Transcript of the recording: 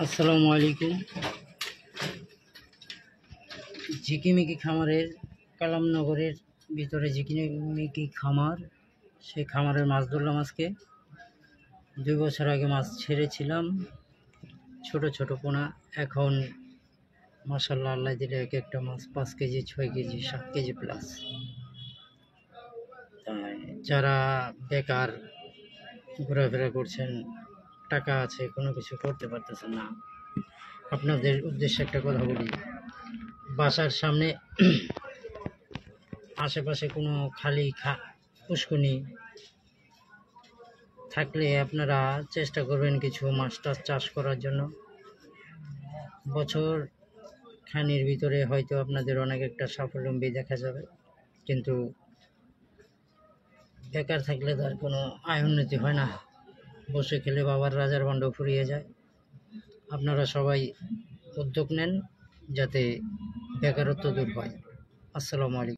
আসসালামু আলাইকুম। ঝিকিমিকি খামারের কালামনগরের ভিতরে ঝিকিমিকি খামার, সেই খামারের মাছ ধরলাম আজকে। 2 বছর আগে মাছ ছেড়েছিলাম, ছোট ছোট পোনা। এখন মাশাআল্লাহ আল্লাহ দিলে এক একটা মাছ 5 কেজি, 6 কেজি, 7 কেজি প্লাস। যারা বেকার ঘোরাফেরা করছেন, টাকা আছে, কোনো কিছু করতে পারতেছেন না, আপনাদের উদ্দেশ্যে একটা কথা বলি। বাসার সামনে আশেপাশে কোনো খালি পুষ্কুনি থাকলে আপনারা চেষ্টা করবেন কিছু মাছ টাছ চাষ করার জন্য। বছর খানির ভিতরে হয়তো আপনাদের অনেক একটা সাফল্যম্বী দেখা যাবে, কিন্তু বেকার থাকলে তার কোনো আয় উন্নতি হয় না। বসে খেলে বাবার রাজার ভাণ্ড ফুরিয়ে যায়। আপনারা সবাই উদ্যোগ নেন যাতে বেকারত্ব দূর হয়। আসসালামু আলাইকুম।